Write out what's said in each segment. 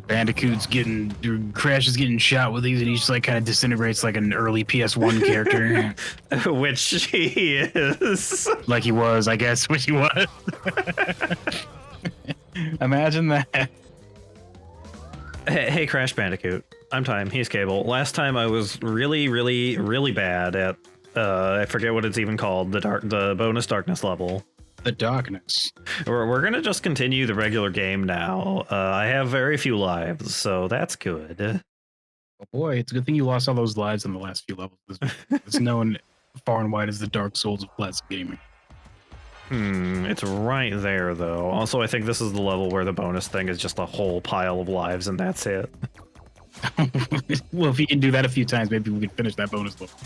Bandicoot's Crash is getting shot with these, and he just like kind of disintegrates like an early PS1 character. Which he is. Like he was, I guess, which he was. Imagine that. Hey, Crash Bandicoot. I'm Thyme. He's Cable. Last time I was really bad at I forget what it's even called, the bonus darkness level. The darkness. We're gonna just continue the regular game now. I have very few lives, so that's good. Oh boy, it's a good thing you lost all those lives in the last few levels. It's known far and wide as the Dark Souls of classic gaming. It's right there though. Also, I think this is the level where the bonus thing is just a whole pile of lives and that's it. Well, if you can do that a few times, maybe we can finish that bonus level.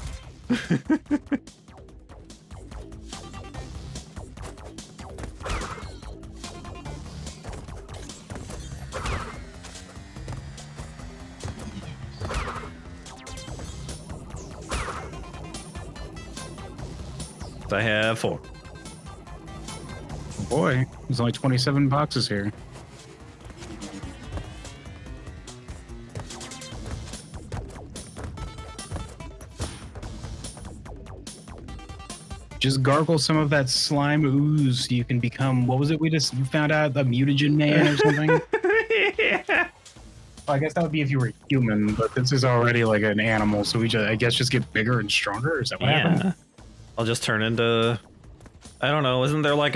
I have 4. Oh boy, there's only 27 boxes here. Just gargle some of that slime ooze. You can become, what was it you found out? A mutagen man or something? Yeah. Well, I guess that would be if you were human, but this is already like an animal, so I guess just get bigger and stronger? Is that what happened? I'll just turn into... I don't know, isn't there like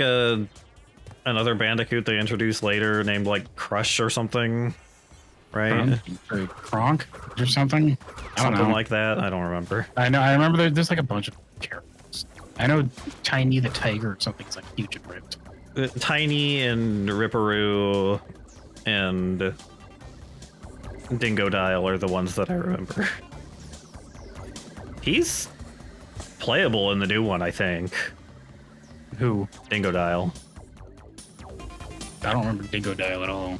another Bandicoot they introduced later named like Crush or something? Right? Kronk or something? I don't know. Something like that? I don't remember. I remember there's like a bunch of characters. I know Tiny the Tiger or something's like huge and ripped. Tiny and Ripperoo and Dingo Dial are the ones that I remember. He's playable in the new one, I think. Who? Dingo Dial. I don't remember Dingo Dial at all.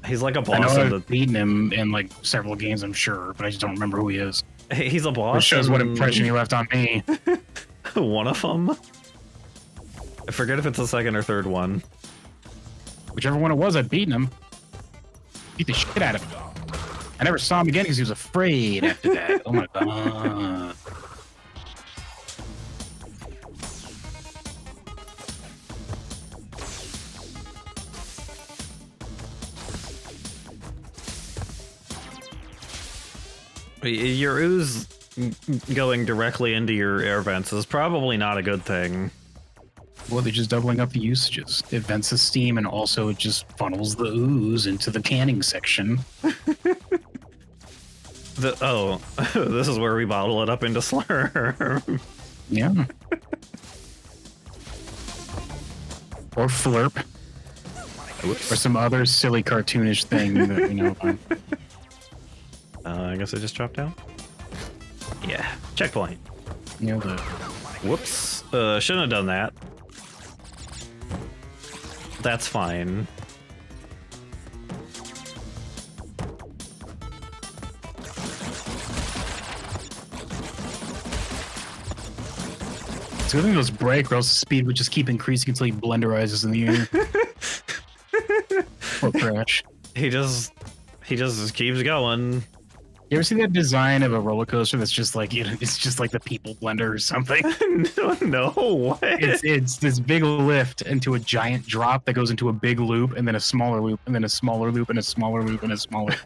He's like a I boss. know I've beaten him in like several games, I'm sure, but I just don't remember who he is. He's a boss. Which shows what impression he left on me. One of them? I forget if it's the second or third one. Whichever one it was, I'd beaten him. Beat the shit out of him. I never saw him again because he was afraid after that. Oh my god. Your ooze going directly into your air vents is probably not a good thing. Well, they're just doubling up the usages. It vents the steam and also it just funnels the ooze into the canning section. This is where we bottle it up into slurm. Yeah. Or flurp. Oops. Or some other silly cartoonish thing that we know about. I guess I just dropped down. Yeah, checkpoint. Nailed it. Whoops. Shouldn't have done that. That's fine. It's good thing those break, or else the speed would just keep increasing until he blenderizes in the air. Or Crash. He just keeps going. You ever see that design of a roller coaster that's just like it's just like the people blender or something? No, what? It's this big lift into a giant drop that goes into a big loop and then a smaller loop and then a smaller loop and a smaller loop and a smaller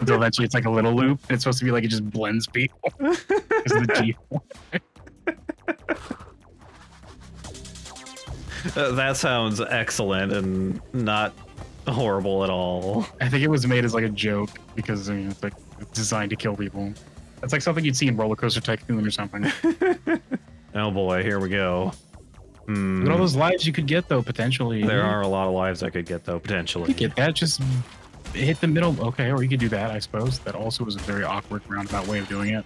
until eventually it's like a little loop. And it's supposed to be like it just blends people. It's the G. That sounds excellent and not horrible at all. I think it was made as like a joke because I mean it's like designed to kill people. It's like something you'd see in Roller Coaster Tycoon or something. Oh boy, here we go. Look at all those lives you could get though, potentially. There are a lot of lives I could get though, potentially. You could get that, just hit the middle. Okay, or you could do that, I suppose. That also was a very awkward roundabout way of doing it.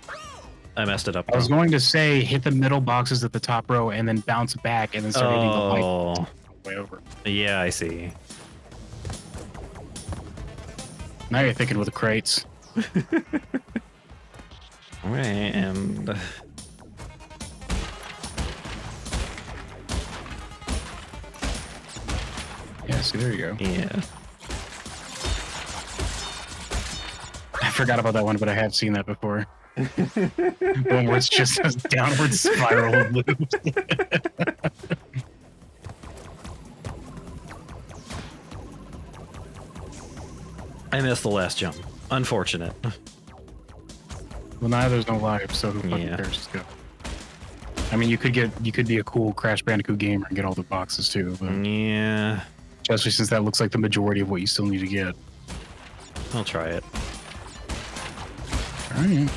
I messed it up. I was going to say hit the middle boxes at the top row and then bounce back and then start hitting the light way over. Yeah, I see. Now you're thinking with the crates. And Yeah, see, there you go. Yeah. I forgot about that one, but I have seen that before. One where it's just a downward spiral of loops. I missed the last jump. Unfortunate. Well, now there's no life, so who fucking cares? Just go. I mean, you could be a cool Crash Bandicoot gamer and get all the boxes too. But Yeah. especially since that looks like the majority of what you still need to get. I'll try it. All right.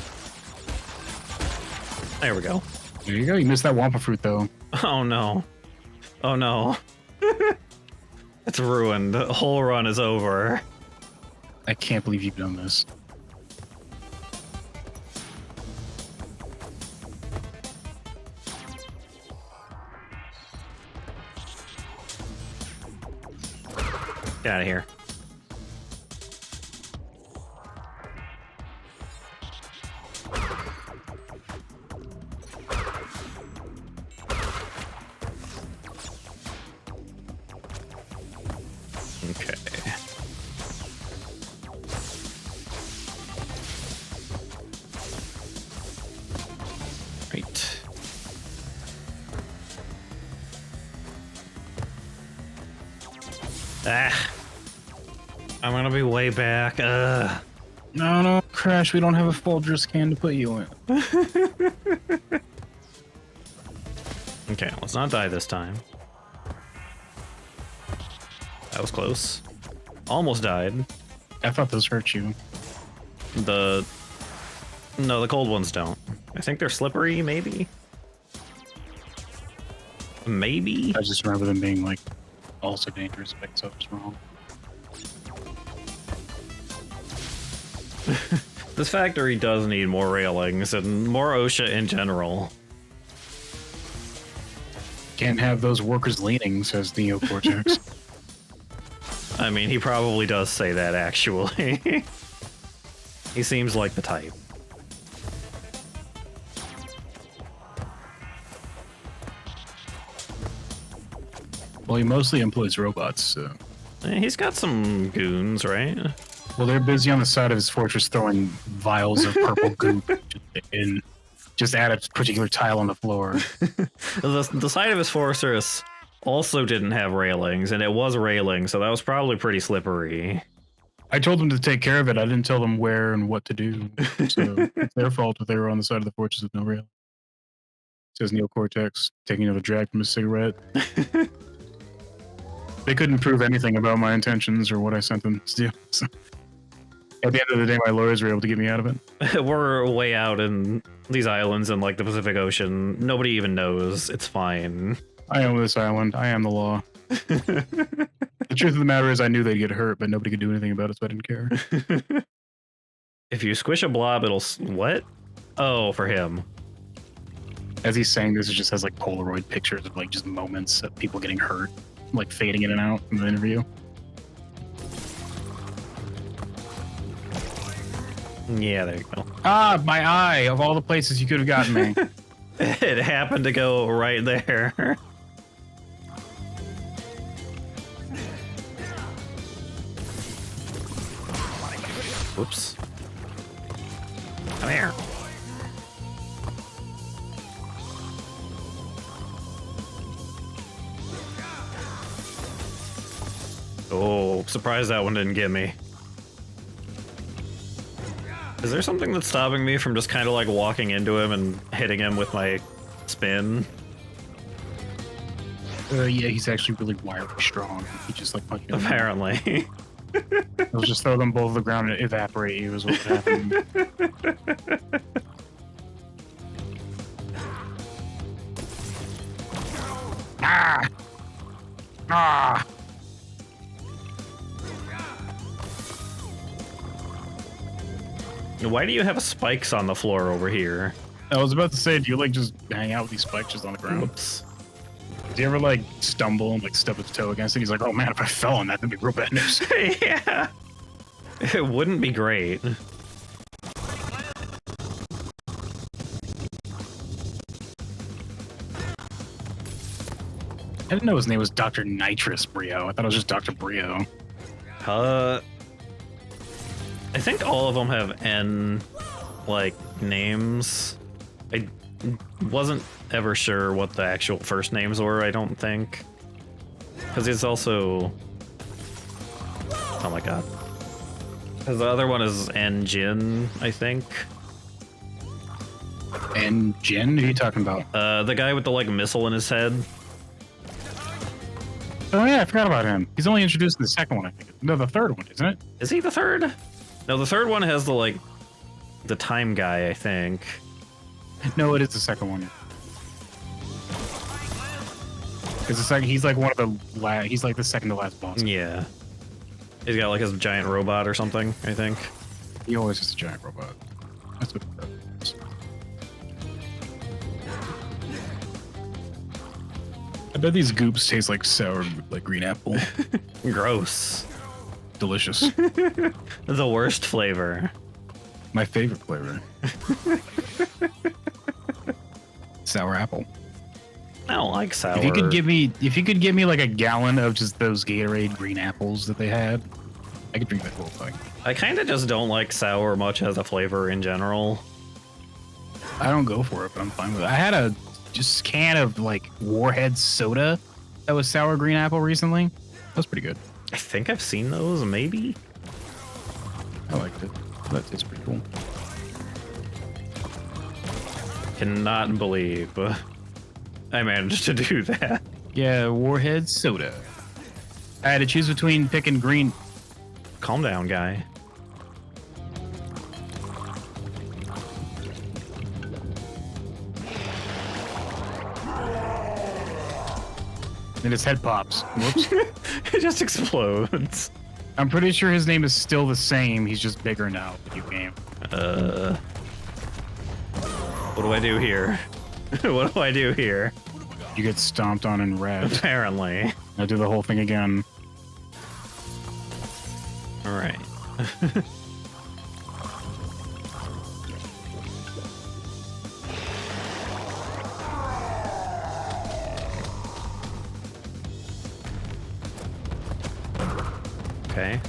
There we go. There you go. You missed that Wampa fruit though. Oh no. Oh no. It's ruined. The whole run is over. I can't believe you've done this. Get out of here. Okay. Right. Ah. I'm gonna be way back. No, Crash. We don't have a Folgers can to put you in. Okay, let's not die this time. That was close. Almost died. I thought those hurt you. No, the cold ones don't. I think they're slippery, maybe? Maybe? I just remember them being like also dangerous, but so it's wrong. This factory does need more railings and more OSHA in general. Can't have those workers leaning, says Neo Cortex. I mean, he probably does say that, actually. He seems like the type. Well, he mostly employs robots, so. He's got some goons, right? Well, they're busy on the side of his fortress throwing vials of purple goop in. Just add a particular tile on the floor. The side of his fortress also didn't have railings, and it was railing, so that was probably pretty slippery. I told them to take care of it. I didn't tell them where and what to do. So it's their fault that they were on the side of the fortress with no rail. Says Neo Cortex, taking another drag from his cigarette. They couldn't prove anything about my intentions or what I sent them to do. So at the end of the day, my lawyers were able to get me out of it. We're way out in these islands in like the Pacific Ocean. Nobody even knows. It's fine. I own this island. I am the law. The truth of the matter is I knew they'd get hurt, but nobody could do anything about it, so I didn't care. If you squish a blob, it'll... What? Oh, for him. As he's saying this, it just has like Polaroid pictures of like just moments of people getting hurt, like fading in and out from the interview. Yeah, there you go. Ah, my eye! Of all the places you could have gotten me. It happened to go right there. Whoops. Come here. Oh, surprised that one didn't get me. Is there something that's stopping me from just kind of like walking into him and hitting him with my spin? Yeah, he's actually really wildly strong. He just like punched him. Apparently. He'll just throw them both to the ground and evaporate you is what would happen. Ah! Ah! Why do you have spikes on the floor over here? I was about to say, do you like just hang out with these spikes just on the ground? Whoops. Do you ever like stumble and like stub his toe against it? He's like, oh man, if I fell on that, that'd be real bad news. Yeah. It wouldn't be great. I didn't know his name was Dr. Nitrus Brio. I thought it was just Dr. Brio. I think all of them have N, like, names. I wasn't ever sure what the actual first names were, I don't think. Because it's also... Oh my god. Because the other one is N Jin, I think. And Jin? Who are you talking about? The guy with the, like, missile in his head. Oh yeah, I forgot about him. He's only introduced in the second one, I think. No, the third one, isn't it? Is he the third? No, the third one has the, like, the Thyme guy, I think. No, it is the second one. Because the second, he's like one of the he's like the second to last boss. Yeah. He's got like his giant robot or something, I think. He always has a giant robot. That's what that is. I bet these goops taste like sour, like green apple. Gross. Delicious. The worst flavor. My favorite flavor. Sour apple. I don't like sour. If you could give me like a gallon of just those Gatorade green apples that they had, I could drink that whole thing. I kind of just don't like sour much as a flavor in general. I don't go for it, but I'm fine with it. I had a just can of like Warhead soda that was sour green apple recently. That was pretty good. I think I've seen those, maybe? I liked it. That tastes pretty cool. Cannot believe I managed to do that. Yeah, Warhead soda. I had to choose between picking green. Calm down, guy. And his head pops. Whoops. It just explodes. I'm pretty sure his name is still the same. He's just bigger now. You game. What do I do here? What do I do here? You get stomped on and red. Apparently. I'll do the whole thing again. All right. Okay.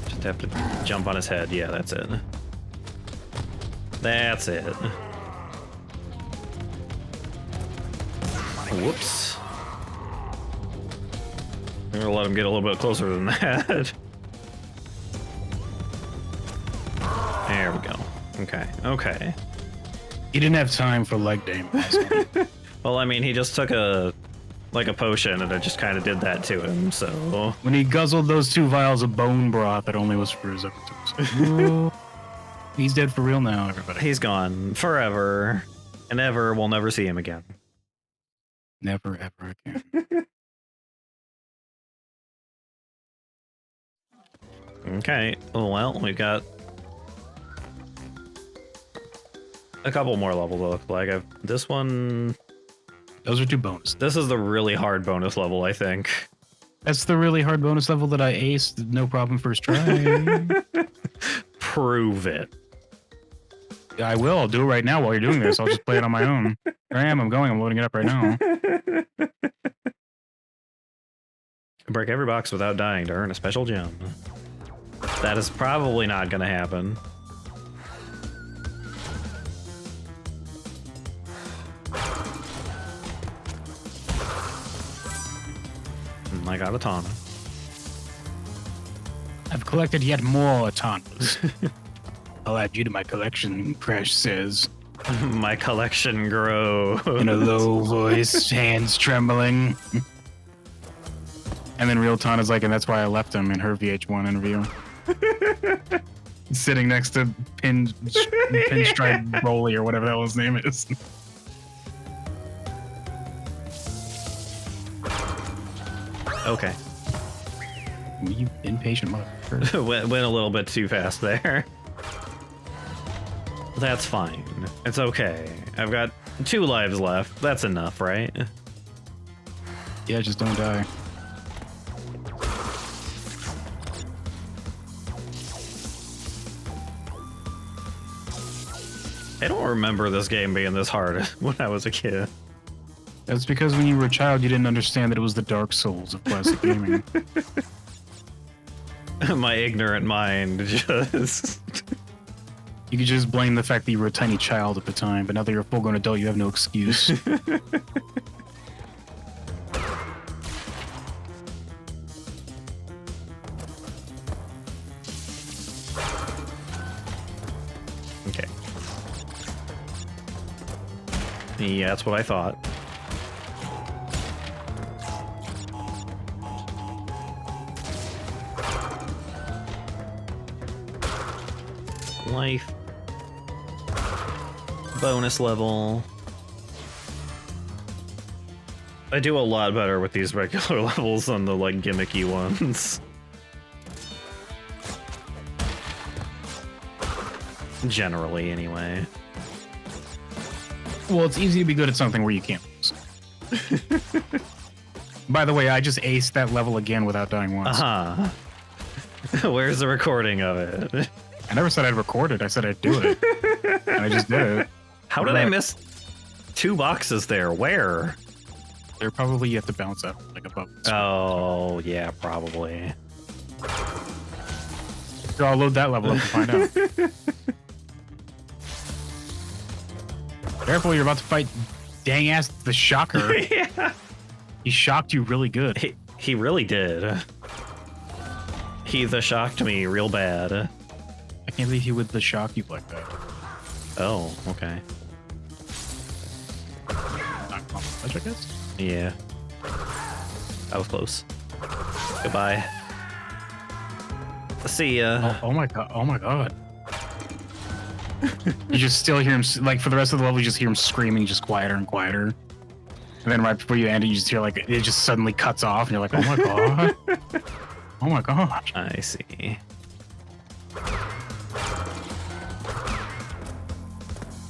Just have to jump on his head. Yeah, that's it. That's it. Whoops. I'm gonna let him get a little bit closer than that. There we go. Okay, okay. He didn't have time for leg day. Well, I mean, he just took a potion and it just kind of did that to him, so... When he guzzled those 2 vials of bone broth, it only was for his upper. He's dead for real now, everybody. He's gone forever and ever. We'll never see him again. Never, ever again. Okay, well, we've got a couple more levels, it looks like. This one... Those are 2 bonus. This is the really hard bonus level, I think. That's the really hard bonus level that I aced, no problem, first try. Prove it. I will. I'll do it right now while you're doing this. I'll just play it on my own. Here I am. I'm going. I'm loading it up right now. Break every box without dying to earn a special gem. That is probably not going to happen. I got a ton. I've collected yet more autonomous. I'll add you to my collection, Crash says. My collection grows. In a low voice, hands trembling. And then Real Tana's like, and that's why I left him in her VH1 interview. Sitting next to Pinstripe Broly or whatever the hell his name is. Okay. You impatient motherfucker. went a little bit too fast there. That's fine. It's okay. I've got 2 lives left. That's enough, right? Yeah, just don't die. I don't remember this game being this hard when I was a kid. That's because when you were a child, you didn't understand that it was the Dark Souls of classic gaming. My ignorant mind just... You could just blame the fact that you were a tiny child at the time, but now that you're a full-grown adult, you have no excuse. Okay. Yeah, that's what I thought. Life. Bonus level. I do a lot better with these regular levels than the like gimmicky ones. Generally, anyway. Well, it's easy to be good at something where you can't lose. By the way, I just aced that level again without dying once. Uh-huh. Where's the recording of it? I never said I'd record it. I said I'd do it. And I just did it. How did I miss 2 boxes there? Where? They're probably you have to bounce up like above. Oh, yeah, probably. So I'll load that level up to find out. Careful, you're about to fight dang ass the Shocker. Yeah. He shocked you really good. He really did. He shocked me real bad. I can't believe he would the shock you like that. Oh, okay. Not much, I guess. Yeah. I was close. Goodbye. See ya. Oh my god. Oh my god. You just still hear him, like, for the rest of the level, you just hear him screaming just quieter and quieter. And then right before you end it, you just hear, like, it just suddenly cuts off, and you're like, oh my god. Oh my gosh. I see.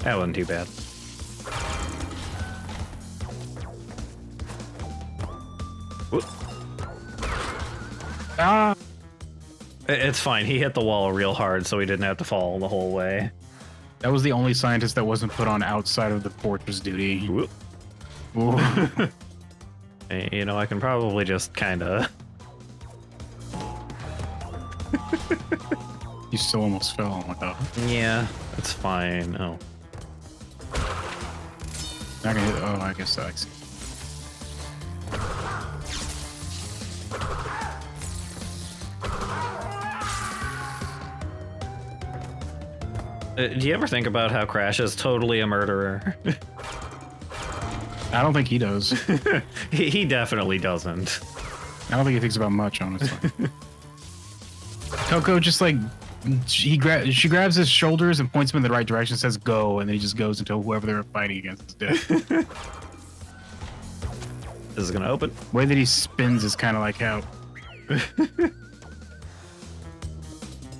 That wasn't too bad. Whoop. Ah! It's fine. He hit the wall real hard, so he didn't have to fall the whole way. That was the only scientist that wasn't put on outside of the fortress duty. Whoop. Ooh. Hey, you know, I can probably just kind of... You still almost fell. Oh my god. Yeah, it's fine. Oh. Not gonna hit, oh, I guess I see. Do you ever think about how Crash is totally a murderer? I don't think he does. He definitely doesn't. I don't think he thinks about much, honestly. Coco just like she grabs his shoulders and points him in the right direction, says go, and then he just goes until whoever they're fighting against is dead. This is gonna open. The way that he spins is kind of like how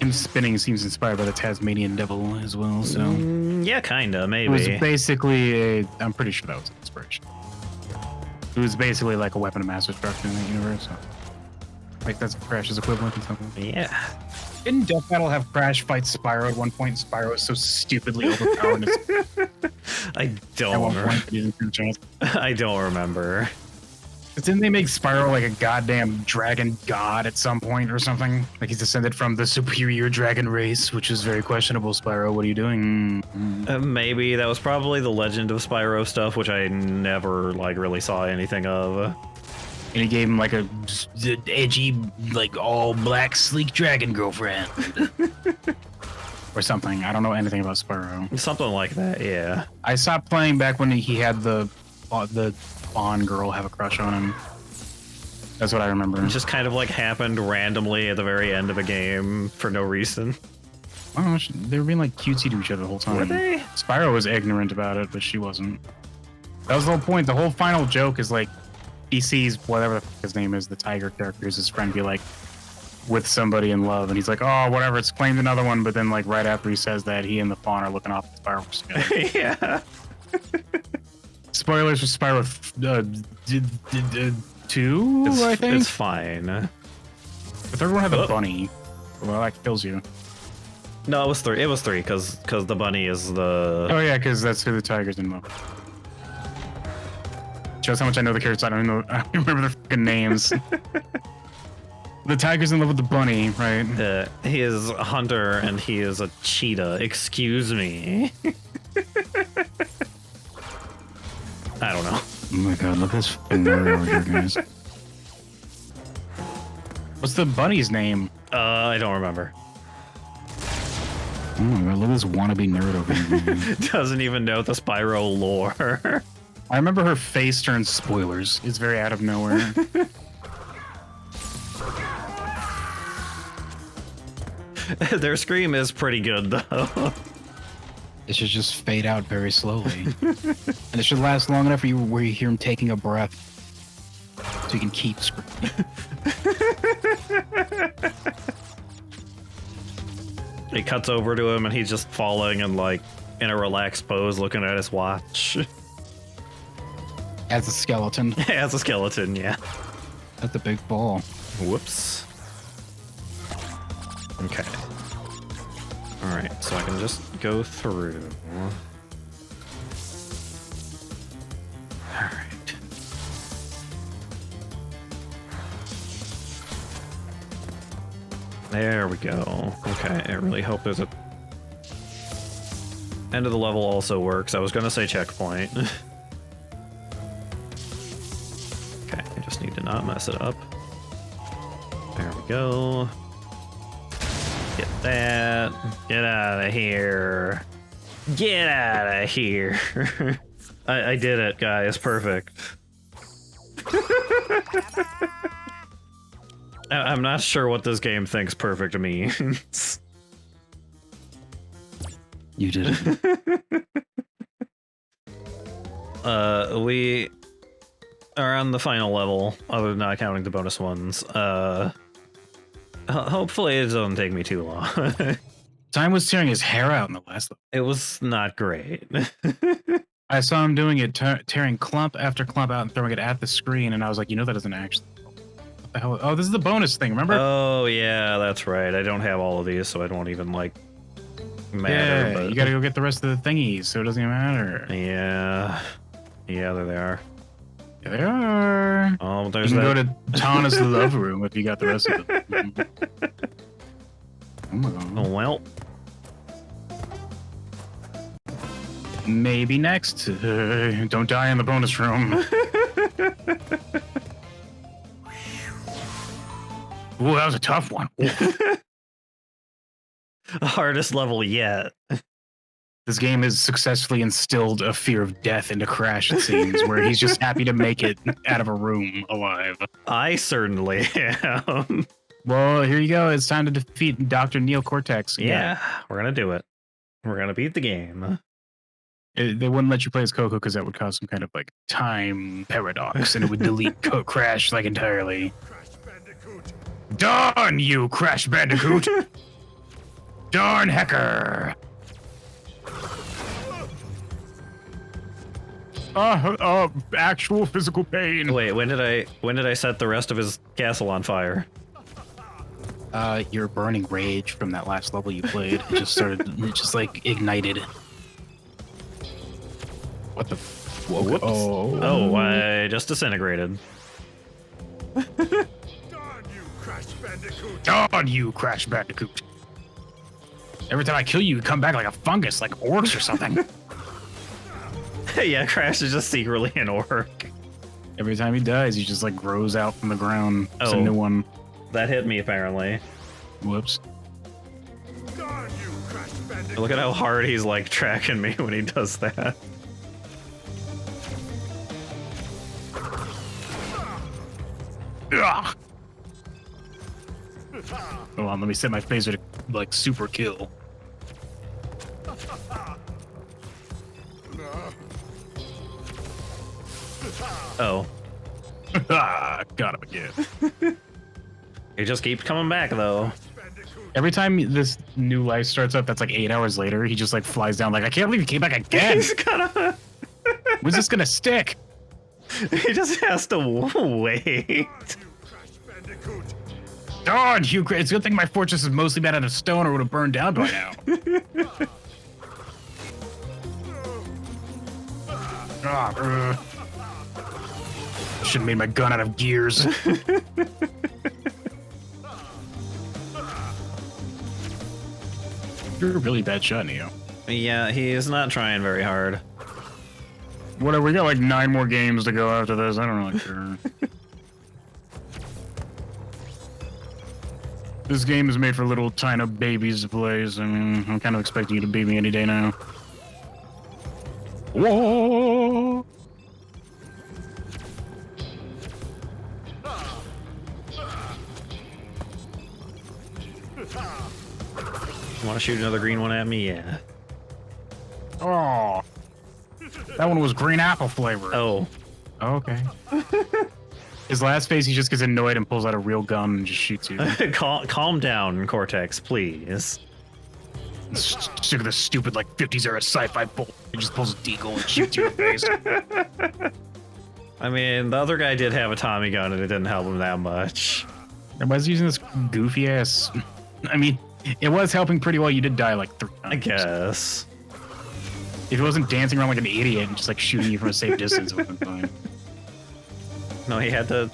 him spinning seems inspired by the Tasmanian Devil as well. So Yeah, kinda, it maybe. was basically I'm pretty sure that was an inspiration. It was basically like a weapon of mass destruction in the universe. So. Like that's Crash's equivalent or something. Yeah. Didn't Death Battle have Crash fight Spyro at one point? Spyro was so stupidly overpowered. I At one don't. point, he didn't stand a chance. I don't remember. But didn't they make Spyro like a goddamn dragon god at some point or something? Like he's descended from the superior dragon race, which is very questionable. Spyro, what are you doing? Maybe that was probably the Legend of Spyro stuff, which I never like really saw anything of. And he gave him like a edgy, like all black, sleek dragon girlfriend. Or something. I don't know anything about Spyro. Something like that, yeah. I stopped playing back when he had the Bond girl have a crush on him. That's what I remember. It just kind of like happened randomly at the very end of a game for no reason. Oh, they were being like cutesy to each other the whole time. Were they? Spyro was ignorant about it, but she wasn't. That was the whole point. The whole final joke is like he sees whatever the fuck his name is, the tiger character, is his friend, be like with somebody in love, and he's like, oh, whatever, it's claimed another one. But then like right after he says that, he and the fawn are looking off at fireworks together. Yeah. Spoilers for Spyro 2, I think. It's fine. The third one had the bunny. Well, that kills you. No, it was 3. It was 3 because the bunny is the. Oh yeah, because that's who the tiger's in love. Shows how much I know the characters. I don't know. I don't remember their fucking names. The tiger's in love with the bunny, right? He is a hunter and he is a cheetah. Excuse me. I don't know. Oh my god, look at this fucking nerd over here, guys. What's the bunny's name? I don't remember. Oh my god, look at this wannabe nerd over here. Man. Doesn't even know the Spyro lore. I remember her face turns spoilers. It's very out of nowhere. Their scream is pretty good, though. It should just fade out very slowly. And it should last long enough where you hear him taking a breath. So you can keep screaming. He cuts over to him and he's just falling and like in a relaxed pose looking at his watch. As a skeleton. As a skeleton, yeah. That's a big ball. Whoops. Okay. Alright, so I can just go through. Alright. There we go. Okay, I really hope there's a... End of the level also works. I was gonna say checkpoint. Okay, I just need to not mess it up. There we go. Get that. Get out of here. Get out of here. I did it, guys. Perfect. I'm not sure what this game thinks perfect means. You did it. We are on the final level, other than not counting the bonus ones. Hopefully it doesn't take me too long. Thyme was tearing his hair out in the last level. It was not great. I saw him doing it, tearing clump after clump out and throwing it at the screen, and I was like, you know that doesn't actually... What the hell? Oh, this is the bonus thing, remember? Oh, yeah, that's right. I don't have all of these, so I don't even, like, matter. Yeah, but... you gotta go get the rest of the thingies, so it doesn't even matter. Yeah. Yeah, there they are. There they are. Oh, there's you can that. go to Tana's love room if you got the rest of them. Oh my god. Oh, well. Maybe next. Don't die in the bonus room. Ooh, that was a tough one. The hardest level yet. This game has successfully instilled a fear of death into Crash, it seems, where he's just happy to make it out of a room alive. I certainly am. Well, here you go. It's time to defeat Dr. Neil Cortex. Yeah, we're gonna do it. We're gonna beat the game. They wouldn't let you play as Coco because that would cause some kind of like time paradox, and it would delete Crash like entirely. Darn you, Crash Bandicoot! Darn hecker! Actual physical pain. Wait, when did I set the rest of his castle on fire? Your burning rage from that last level you played. It just like ignited. What the? Whoops. Oh, I just disintegrated. Darn you, Crash Bandicoot! Darn you, Crash Bandicoot! Every time I kill you, you come back like a fungus, like orcs or something. Yeah, Crash is just secretly an orc. Every time he dies, he just like grows out from the ground. It's a Oh. new one. That hit me, apparently. Whoops. Darn you, Crash Bandicoot! Look at how hard he's like tracking me when he does that. Ugh. Hold on, let me set my phaser to like super kill. Oh. Got him again. He just keeps coming back, though. Every time this new life starts up, that's like 8 hours later, he just like flies down like, I can't believe you came back again. He's gonna... When's this gonna stick? He just has to wait. God, Hugh, it's a good thing my fortress is mostly made out of stone or would have burned down by now. Should have made my gun out of gears. You're a really bad shot, Neo. Yeah, he is not trying very hard. Whatever, we got like 9 more games to go after this. I don't really care. This game is made for little tiny babies to play, so I'm kind of expecting you to beat me any day now. Whoa! You want to shoot another green one at me? Yeah. Oh, that one was green apple flavor. Oh. Okay. His last phase, he just gets annoyed and pulls out a real gun and just shoots you. Calm down, Cortex, please. Sick of this stupid, like, 50s era sci-fi bull. He just pulls a deagle and shoots you in the face. I mean, the other guy did have a Tommy gun and it didn't help him that much. Everybody's using this goofy ass. I mean, it was helping pretty well. You did die like 3 times. I guess. If he wasn't dancing around like an idiot and just like shooting you from a safe distance, it would have been fine. No, he had to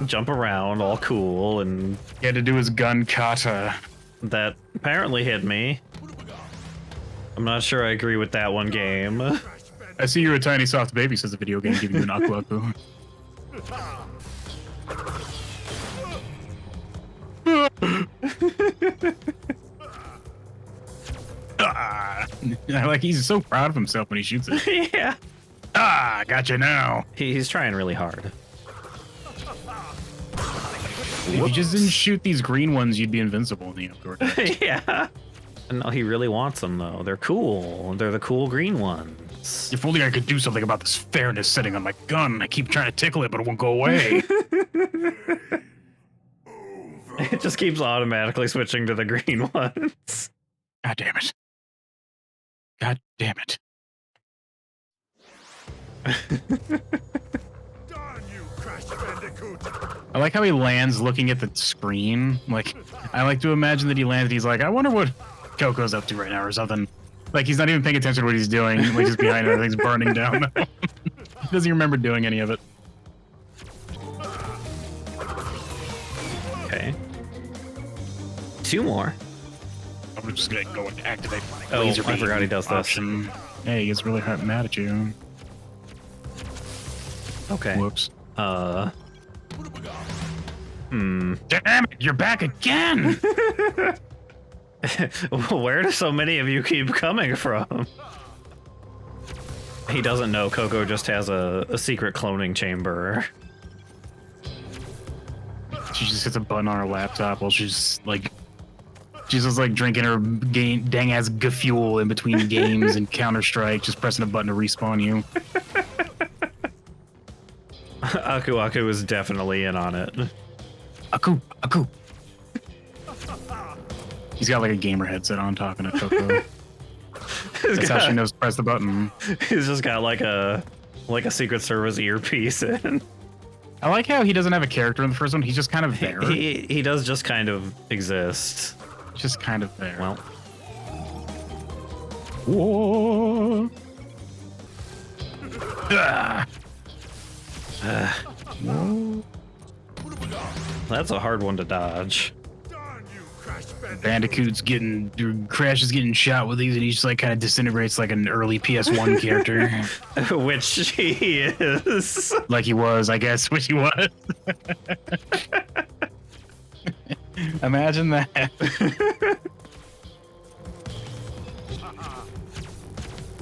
jump around all cool, and He had to do his gun kata. that apparently hit me. I'm not sure I agree with that one game. I see you're a tiny soft baby, says the video game, giving you an aku aku. Like he's so proud of himself when he shoots it. Yeah. Gotcha now. He's trying really hard. If you just didn't shoot these green ones, you'd be invincible in the outdoor. Yeah. No, he really wants them, though. They're cool. They're the cool green ones. If only I could do something about this fairness setting on my gun. I keep trying to tickle it, but it won't go away. It just keeps automatically switching to the green ones. God damn it. God damn it. Darn you, Crash Bandicoot! I like how he lands looking at the screen. Like, I like to imagine that he lands and he's like, I wonder what Coco's up to right now or something. Like, he's not even paying attention to what he's doing. Like, just behind everything's burning down. He doesn't even remember doing any of it. Okay. 2 more. I'm just gonna go and activate my Oh, laser I forgot he does this. option. Hey, he gets really mad at you. Okay. Whoops. Hmm. Damn it, you're back again! Where do so many of you keep coming from? He doesn't know Coco just has a secret cloning chamber. She just hits a button on her laptop while she's just like drinking her dang ass fuel in between games and Counter-Strike, just pressing a button to respawn you. Aku Aku is definitely in on it. Aku, Aku. He's got like a gamer headset on talking to Coco. That's how she knows to press the button. He's just got like a Secret Service earpiece in. I like how he doesn't have a character in the first one. He's just kind of there. He does just kind of exist. Just kind of there. Well, Whoa. Whoa. that's a hard one to dodge. Darn you, Crash Bandicoot! Crash is getting shot with these, and he just like kind of disintegrates like an early PS1 character. Which he is. Like he was, I guess, which he was. Imagine that.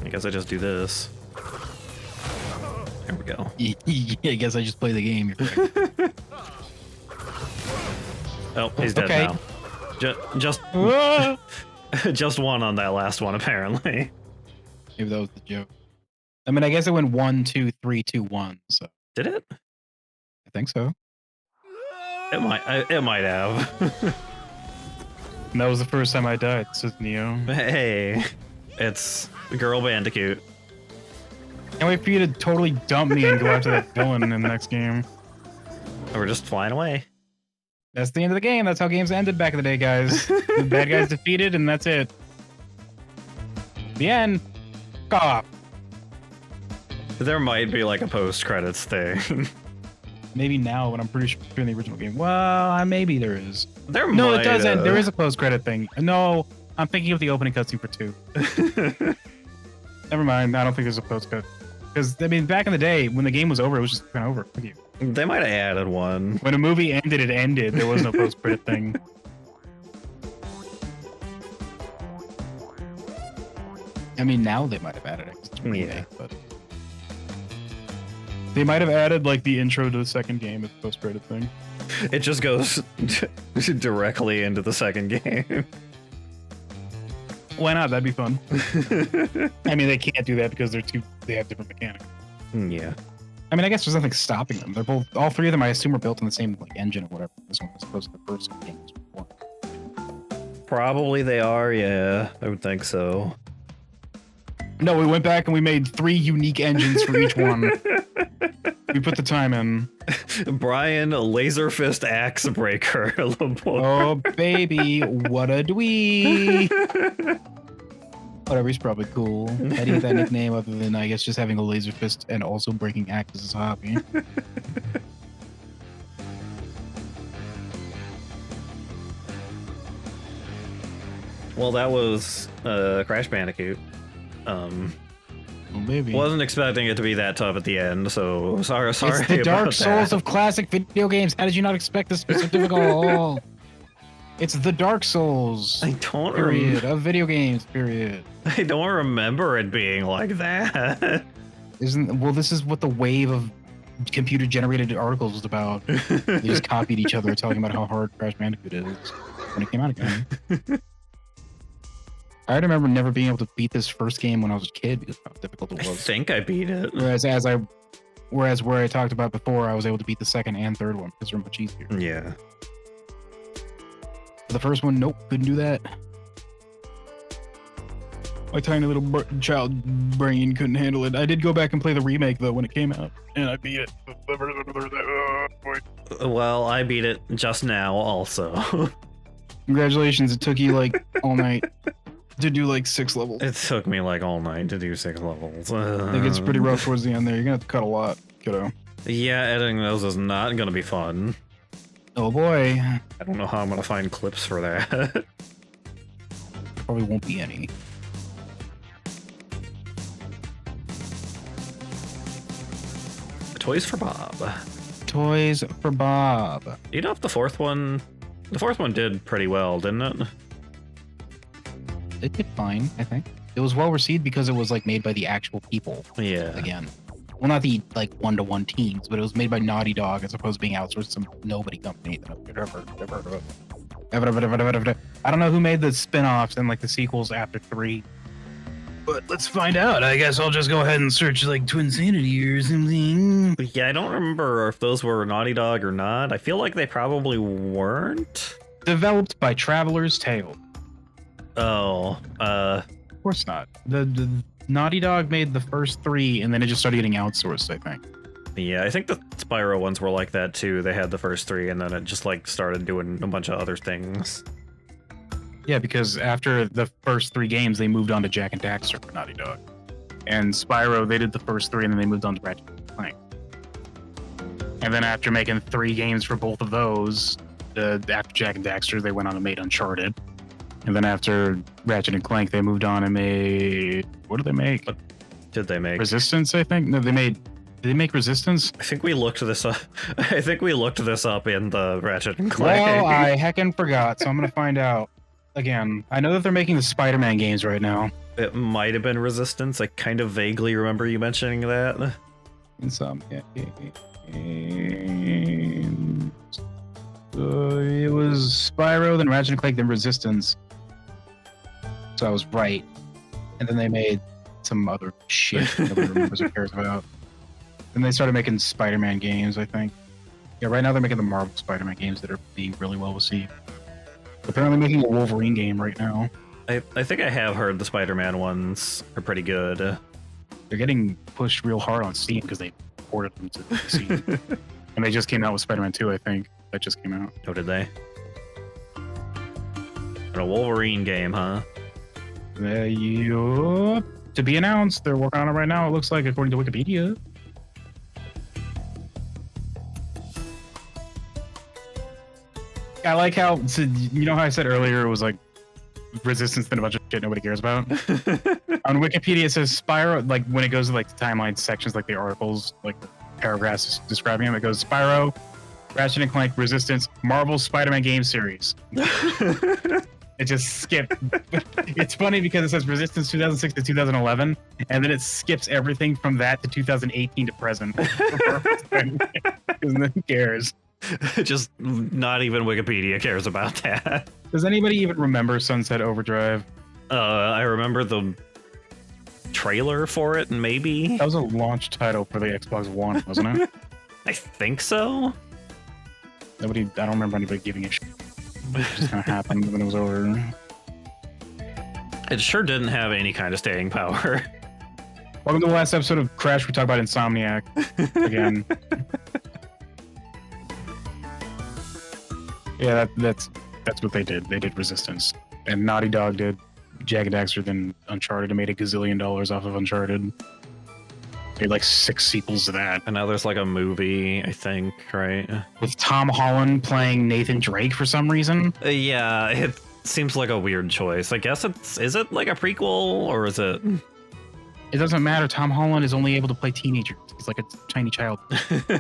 I guess I just do this. There we go. I guess I just play the game. Oh, he's dead Okay. now. Just just one on that last one, apparently. Maybe that was the joke. I mean, I guess it went 1, 2, 3, 2, 1. So Did it? I think so. It might have. And that was the first time I died, says Neo. Hey, it's Girl Bandicoot. Can't wait for you to totally dump me and go after that villain in the next game. We're just flying away. That's the end of the game. That's how games ended back in the day, guys. The bad guys defeated, and that's it. The end. Off. There might be like a post-credits thing. Maybe now, but I'm pretty sure in the original game. Well, maybe there is. No, it does end. There is a post-credit thing. No, I'm thinking of the opening cutscene for 2. Never mind. I don't think there's a post-cut. Because, I mean, back in the day, when the game was over, it was just kind of over. They might have added one. When a movie ended, it ended. There was no post-credit thing. I mean, now they might have added it. It's a remake, but they might have added like the intro to the second game as a post-credit thing. It just goes directly into the second game. Why not? That'd be fun. I mean, they can't do that because they have different mechanics. Yeah. I mean, I guess there's nothing stopping them. They're both, all three of them, I assume, are built in the same like engine or whatever. This one was supposed to the first game was before. Probably they are, yeah. I would think so. No, we went back and we made 3 unique engines for each one. We put the time in. Brian, Laser Fist Axe Breaker. Oh, baby, what a dwee. Whatever, he's probably cool. How do you get that nickname other than, I guess, just having a laser fist and also breaking axes as a hobby? Well, that was Crash Bandicoot. Well, maybe. Wasn't expecting it to be that tough at the end, so sorry. It's the Dark Souls of classic video games. How did you not expect this to be so difficult? It's the Dark Souls. I don't period of video games. Period. I don't remember it being like that. Well, this is what the wave of computer-generated articles was about. They just copied each other, talking about how hard Crash Bandicoot is when it came out again. I remember never being able to beat this first game when I was a kid because of how difficult it was. I think I beat it. Whereas where I talked about before, I was able to beat the second and third one because they're much easier. Yeah. The first one, nope, couldn't do that. My tiny little child brain couldn't handle it. I did go back and play the remake though when it came out, and I beat it. Well, I beat it just now also. Congratulations, it took you like all night to do like 6 levels. It took me like all night to do 6 levels. I think it's pretty rough towards the end there. You're gonna have to cut a lot, kiddo. Yeah, editing those is not gonna be fun. Oh boy. I don't know how I'm gonna find clips for that. Probably won't be any. Toys for Bob. Toys for Bob. You know if the fourth one did pretty well, didn't it? It did fine, I think. It was well received because it was like made by the actual people. Yeah. Again. Well, not the like one-to-one teams, but it was made by Naughty Dog as opposed to being outsourced to some nobody company that I've ever heard of. I don't know who made the spin-offs and like the sequels after 3. But let's find out. I guess I'll just go ahead and search like Twinsanity or something. Yeah, I don't remember if those were Naughty Dog or not. I feel like they probably weren't. Developed by Traveler's Tale. Oh, Of course not. The Naughty Dog made the first 3, and then it just started getting outsourced, I think. Yeah, I think the Spyro ones were like that too. They had the first 3, and then it just like started doing a bunch of other things. Yeah, because after the first 3 games, they moved on to Jak and Daxter for Naughty Dog. And Spyro, they did the first 3, and then they moved on to Ratchet and Clank. And then after making 3 games for both of those, after Jak and Daxter, they went on and made Uncharted. And then after Ratchet and Clank, they moved on and made... What did they make? What did they make? Resistance, I think? No, Did they make Resistance? I think we looked this up. I think we looked this up in the Ratchet and Clank. Well, I heckin' forgot, so I'm gonna find out. Again, I know that they're making the Spider-Man games right now. It might have been Resistance. I kind of vaguely remember you mentioning that. In some games. It was Spyro, then Ratchet and Clank, then Resistance. So I was right. And then they made some other shit nobody remembers or cares about. Then they started making Spider-Man games, I think. Yeah, right now they're making the Marvel Spider-Man games that are being really well received. Apparently making a Wolverine game right now. I think I have heard the Spider-Man ones are pretty good. They're getting pushed real hard on Steam because they ported them to PC. And they just came out with Spider-Man 2, I think. that just came out. Oh, did they? And a Wolverine game, huh? Yup. To be announced. They're working on it right now. It looks like, according to Wikipedia. I like how, so you know how I said earlier it was like Resistance and a bunch of shit nobody cares about? On Wikipedia, it says Spyro, like when it goes to like the timeline sections, like the articles, like the paragraphs describing them, it goes Spyro, Ratchet and Clank, Resistance, Marvel Spider-Man game series. It just skipped. It's funny because it says Resistance 2006 to 2011, and then it skips everything from that to 2018 to present. Who cares? Just not even Wikipedia cares about that. Does anybody even remember Sunset Overdrive? I remember the trailer for it, maybe. That was a launch title for the Xbox One, wasn't it? I think so. I don't remember anybody giving a shit. It just kind of happened when it was over. It sure didn't have any kind of staying power. Welcome to the last episode of Crash. We talk about Insomniac again. Yeah, that's what they did. They did Resistance, and Naughty Dog did Jagged Daxter, then Uncharted, and made $1 gazillion off of Uncharted. Made like 6 sequels to that. And now there's like a movie, I think, right? With Tom Holland playing Nathan Drake for some reason. Yeah, it seems like a weird choice. I guess is it like a prequel, or is it? It doesn't matter. Tom Holland is only able to play teenagers. He's like a tiny child with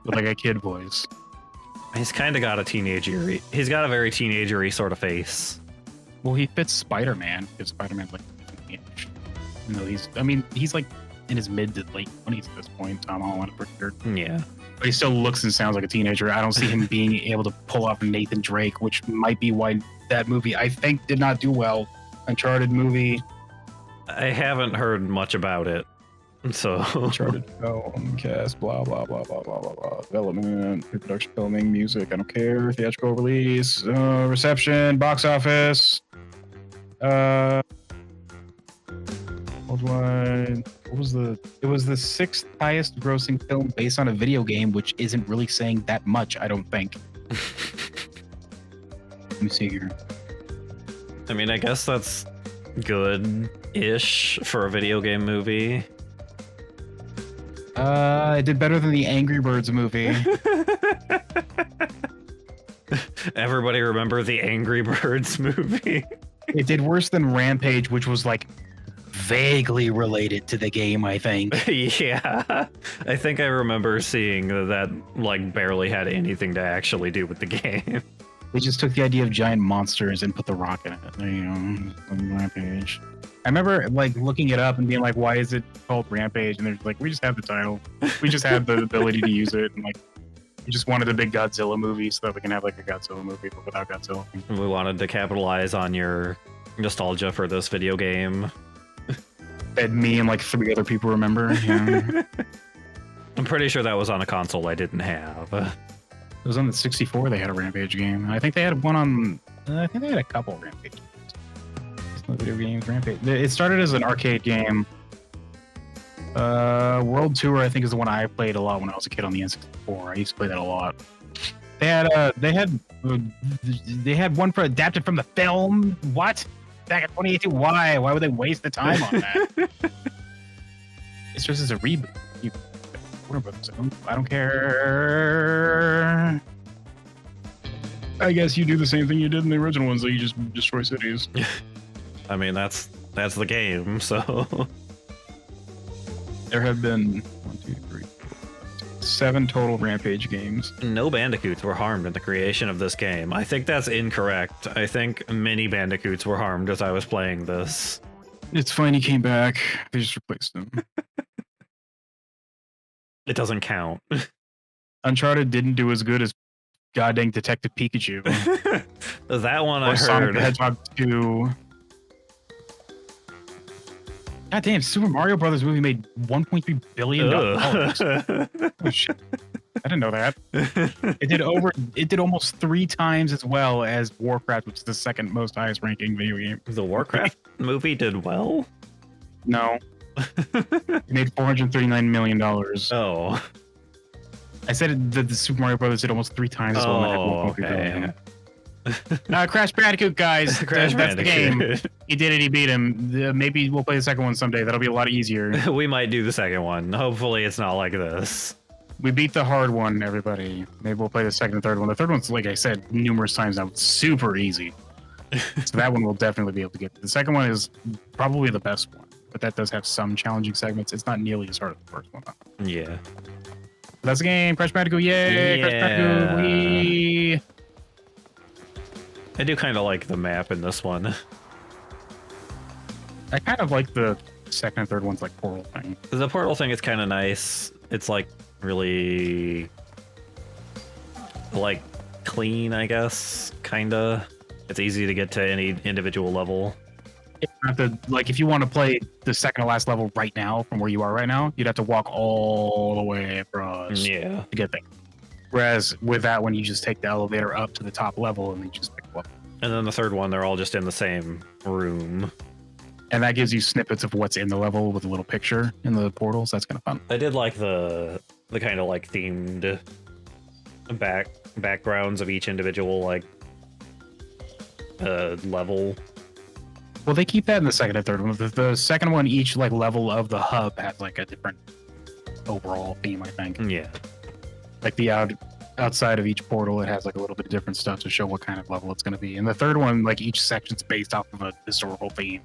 like a kid voice. He's kind of got a teenager. He's got a very teenagery sort of face. Well, he fits Spider-Man because Spider-Man's like teenage. No, he's like in his mid to late 20s at this point. Tom Holland, for sure. Yeah, but he still looks and sounds like a teenager. I don't see him being able to pull off Nathan Drake, which might be why that movie I think did not do well. Uncharted movie. I haven't heard much about it. So Uncharted film, cast, blah blah blah blah blah blah blah. Development, pre-production, filming, music. I don't care. Theatrical release, reception, box office. What was the? It was the 6th highest grossing film based on a video game, which isn't really saying that much, I don't think. Let me see here. I mean, I guess that's good-ish for a video game movie. It did better than the Angry Birds movie. Everybody remember the Angry Birds movie? It did worse than Rampage, which was like vaguely related to the game, I think. Yeah, I think I remember seeing that like barely had anything to actually do with the game. They just took the idea of giant monsters and put The Rock in it. There you go, Rampage. I remember like looking it up and being like, why is it called Rampage? And they're like, we just have the title. We just have the ability to use it. And like, we just wanted a big Godzilla movie so that we can have like a Godzilla movie, but without Godzilla. We wanted to capitalize on your nostalgia for this video game. That me and like 3 other people remember. Yeah. I'm pretty sure that was on a console I didn't have. It was on the 64. They had a Rampage game. I think they had one on. I think they had a couple of Rampage games. Video games, Rampage. It started as an arcade game. World Tour, I think, is the one I played a lot when I was a kid on the N64. I used to play that a lot. They had one for adapted from the film. What? Back in 2018. Why? Why would they waste the time on that? It's just as a reboot. Warner Brothers. I don't care. I guess you do the same thing you did in the original ones, that you just destroy cities. I mean, that's the game, so. There have been 7 total Rampage games. No bandicoots were harmed in the creation of this game. I think that's incorrect. I think many bandicoots were harmed as I was playing this. It's fine, he came back. They just replaced him. It doesn't count. Uncharted didn't do as good as goddamn Detective Pikachu. That one I or Sonic heard. the Hedgehog 2. God damn, Super Mario Brothers movie made $1.3 billion. Oh shit. I didn't know that. It did almost 3 times as well as Warcraft, which is the 2nd most highest ranking video game. The Warcraft movie did well? No. It made $439 million. Oh. I said the Super Mario Brothers did almost 3 times as well. Oh, okay. Crash Bandicoot, guys. Crash That's the game. Bandicoot. He did it. He beat him. Maybe we'll play the second one someday. That'll be a lot easier. We might do the second one. Hopefully it's not like this. We beat the hard one, everybody. Maybe we'll play the second and third one. The third one's, like I said numerous times now, it's super easy. So that one we'll definitely be able to get. The second one is probably the best one, but that does have some challenging segments. It's not nearly as hard as the first one, though. Yeah. That's the game. Crash Bandicoot. Yay! Crash Bandicoot. Whee! I do kind of like the map in this one. I kind of like the second and third ones, like Portal thing. The portal thing is kind of nice. It's like really like clean, I guess. Kinda. It's easy to get to any individual level. You have to, like, if you want to play the second to last level right now from where you are right now, you'd have to walk all the way across Yeah. to get there. Whereas with that one, you just take the elevator up to the top level and you just pick up. And then the third one, they're all just in the same room. And that gives you snippets of what's in the level with a little picture in the portals. That's kind of fun. I did like the kind of like themed backgrounds of each individual like level. Well, they keep that in the second and third one. The second one, each like level of the hub has like a different overall theme, I think. Yeah. Like the outside of each portal, it has like a little bit of different stuff to show what kind of level it's going to be. And the third one, like each section's based off of a historical theme.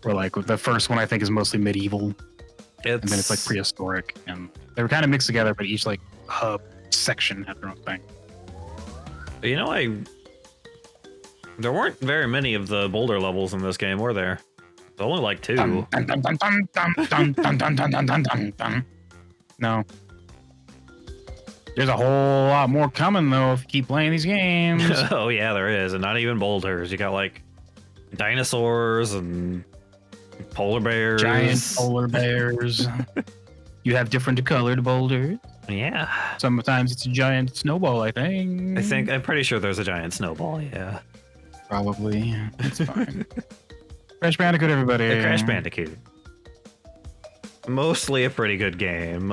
Where like the first one, I think, is mostly medieval, and then it's like prehistoric, and they were kind of mixed together, but each like hub section had their own thing. You know, there weren't very many of the boulder levels in this game, were there? There's only like 2. No. There's a whole lot more coming though if you keep playing these games. Oh yeah, there is, and not even boulders. You got like dinosaurs and polar bears. Giant polar bears. You have different colored boulders. Yeah. Sometimes it's a giant snowball, I think. I'm pretty sure there's a giant snowball, yeah. Probably. It's fine. Crash Bandicoot, everybody. Crash Bandicoot. Mostly a pretty good game.